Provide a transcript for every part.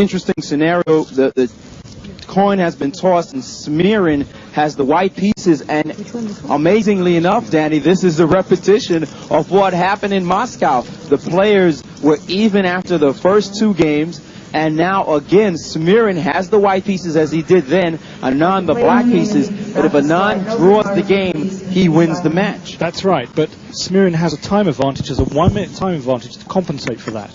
interesting scenario. The coin has been tossed, and Smirin has the white pieces, and amazingly enough, Danny, this is a repetition of what happened in Moscow. The players were even after the first 2 games, and now again Smirin has the white pieces as he did then, Anand the black pieces, but if Anand draws the game, he wins the match. That's right, but Smirin has a time advantage, has a 1-minute time advantage to compensate for that.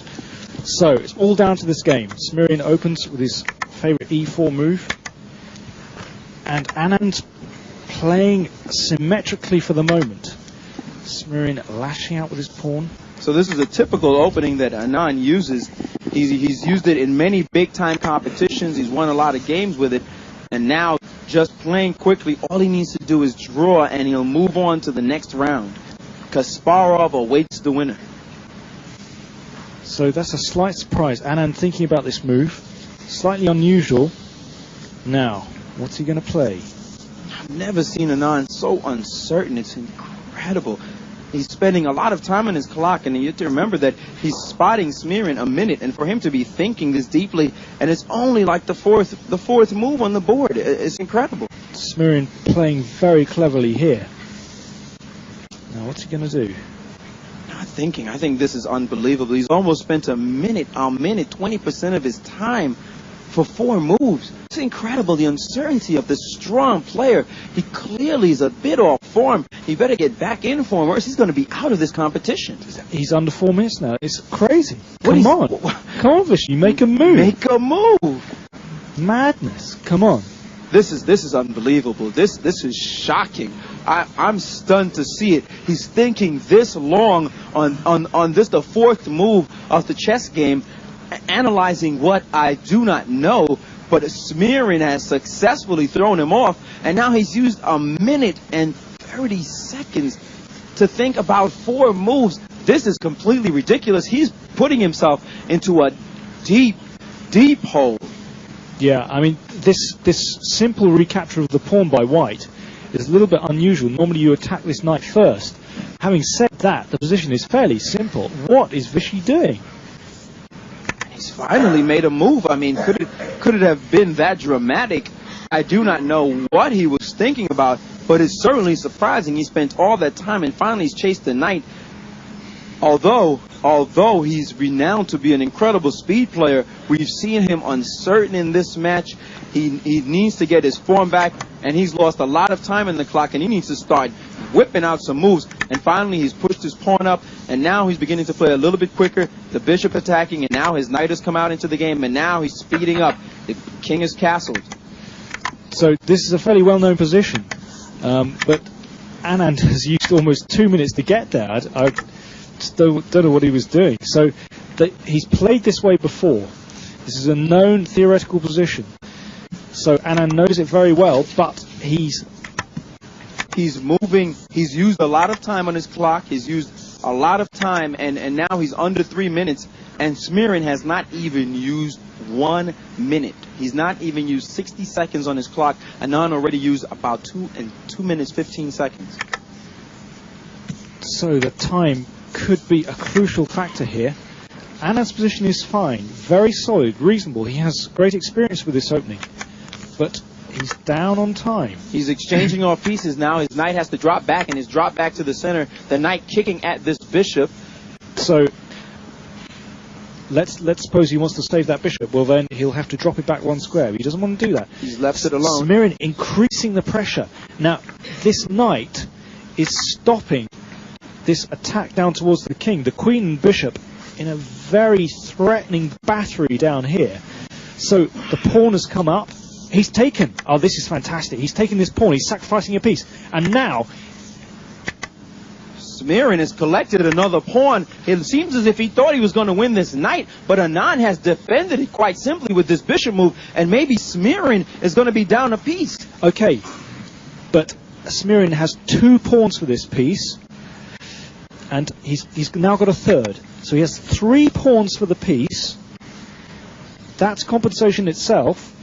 So it's all down to this game. Smirin opens with his favorite E4 move, and Anand playing symmetrically for the moment. Smirin lashing out with his pawn. So this is a typical opening that Anand uses. He's used it in many big-time competitions. He's won a lot of games with it. And now, just playing quickly, all he needs to do is draw, and he'll move on to the next round. Kasparov awaits the winner. So that's a slight surprise. Anand thinking about this move. Slightly unusual. Now, what's he going to play? I've never seen Anand so uncertain. It's incredible. He's spending a lot of time on his clock, and you have to remember that he's spotting Smirin a minute, and for him to be thinking this deeply, and it's only like the fourth move on the board. It's incredible. Smirin playing very cleverly here. Now, what's he going to do? Not thinking. I think this is unbelievable. He's almost spent a minute, 20% of his time for 4 moves. It's incredible, the uncertainty of this strong player. He clearly is a bit off form. He better get back in form, or else he's going to be out of this competition. He's under 4 minutes now. It's crazy. Come on, Vishy, make a move. Make a move. Madness. Come on. This is unbelievable. This is shocking. I'm stunned to see it. He's thinking this long on this, the 4th move of the chess game, analyzing what I do not know, but Smirin has successfully thrown him off, and now he's used a minute and 30 seconds to think about 4 moves. This is completely ridiculous. He's putting himself into a deep, deep hole. Yeah, I mean, this simple recapture of the pawn by white is a little bit unusual. Normally you attack this knight first. Having said that, the position is fairly simple. What is Vishy doing? He's finally made a move. I mean, could it have been that dramatic? I do not know what he was thinking about, but it's certainly surprising. He spent all that time and finally he's chased the knight. Although he's renowned to be an incredible speed player, we've seen him uncertain in this match. He needs to get his form back, and he's lost a lot of time in the clock, and he needs to start whipping out some moves. And finally, he's pushed his pawn up, and now he's beginning to play a little bit quicker. The bishop attacking, and now his knight has come out into the game, and now he's speeding up. The king is castled. So this is a fairly well-known position, but Anand has used almost 2 minutes to get there. I just don't know what he was doing. So he's played this way before. This is a known theoretical position. So Anand knows it very well, but he's moving. He's used a lot of time on his clock. He's used a lot of time, and now he's under 3 minutes. And Smirin has not even used 1 minute. He's not even used 60 seconds on his clock. Anand already used about 2 minutes 15 seconds. So the time could be a crucial factor here. Anand's position is fine, very solid, reasonable. He has great experience with this opening, but he's down on time. He's exchanging off pieces now. His knight has to drop back, and his drop back to the center. The knight kicking at this bishop. So let's suppose he wants to save that bishop. Well, then he'll have to drop it back 1 square. He doesn't want to do that. He's left it alone. Smirin increasing the pressure. Now, this knight is stopping this attack down towards the king. The queen and bishop in a very threatening battery down here. So the pawn has come up. He's taken. Oh, this is fantastic. He's taken this pawn. He's sacrificing a piece. And now Smirin has collected another pawn. It seems as if he thought he was going to win this knight, but Anand has defended it quite simply with this bishop move, and maybe Smirin is going to be down a piece. Okay, but Smirin has 2 pawns for this piece, and he's now got a third. So he has 3 pawns for the piece. That's compensation itself.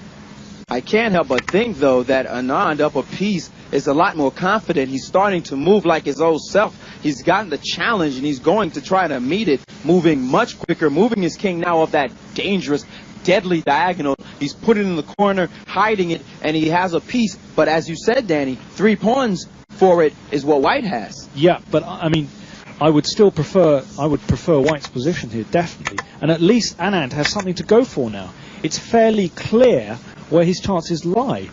I can't help but think, though, that Anand up a piece is a lot more confident. He's starting to move like his old self. He's gotten the challenge, and he's going to try to meet it, moving much quicker, moving his king now off that dangerous deadly diagonal. He's put it in the corner, hiding it, and he has a piece. But as you said, Danny, 3 pawns for it is what White has. Yeah, but I mean, I would prefer White's position here, definitely. And at least Anand has something to go for now. It's fairly clear where his chances lie.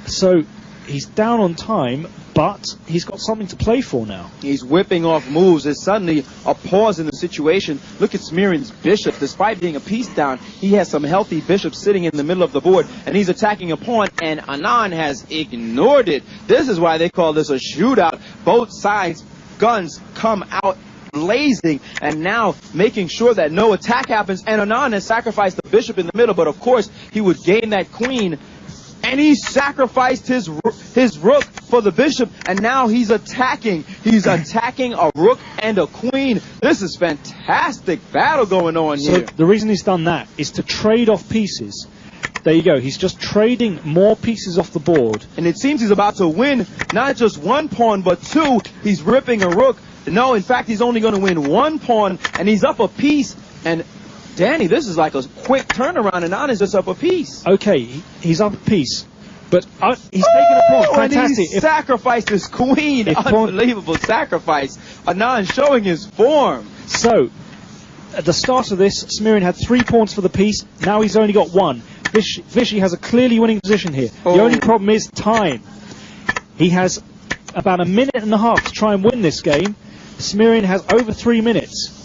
So he's down on time, but he's got something to play for now. He's whipping off moves. There's suddenly a pause in the situation. Look at Smirin's bishop. Despite being a piece down, he has some healthy bishops sitting in the middle of the board, and he's attacking a pawn, and Anand has ignored it. This is why they call this a shootout. Both sides' guns come out blazing, and now making sure that no attack happens, and Anand has sacrificed the bishop in the middle, but of course he would gain that queen. And he sacrificed his rook for the bishop, and now he's attacking. He's attacking a rook and a queen. This is fantastic battle going on here. So the reason he's done that is to trade off pieces. There you go. He's just trading more pieces off the board. And it seems he's about to win not just 1 pawn, but 2. He's ripping a rook. No, in fact, he's only going to win 1 pawn, and he's up a piece. And Danny, this is like a quick turnaround, and Anand is just up a piece. Okay, he's up a piece, but he's taking a pawn. Fantastic. And he sacrificed his queen. Unbelievable sacrifice. Anand showing his form. So, at the start of this, Smirin had 3 pawns for the piece. Now he's only got 1. Vishy has a clearly winning position here. The only problem is time. He has about 1.5 minutes to try and win this game. Smirin has over 3 minutes.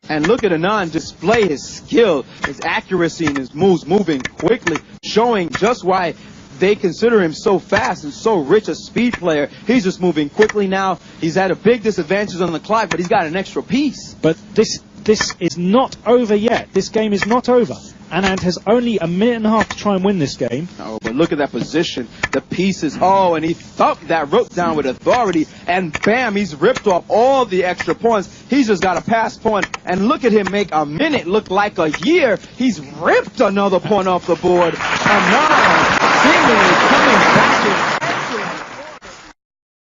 And look at Anand display his skill, his accuracy, and his moves, moving quickly, showing just why they consider him so fast and so rich a speed player. He's just moving quickly now. He's at a big disadvantage on the clock, but he's got an extra piece. But this is not over yet. This game is not over. Anand has only 1.5 minutes to try and win this game. Oh, but look at that position. The pieces. Oh, and he thumped that rook down with authority. And bam, he's ripped off all the extra pawns. He's just got a pass pawn. And look at him make a minute look like a year. He's ripped another pawn off the board. Anand seemingly coming back in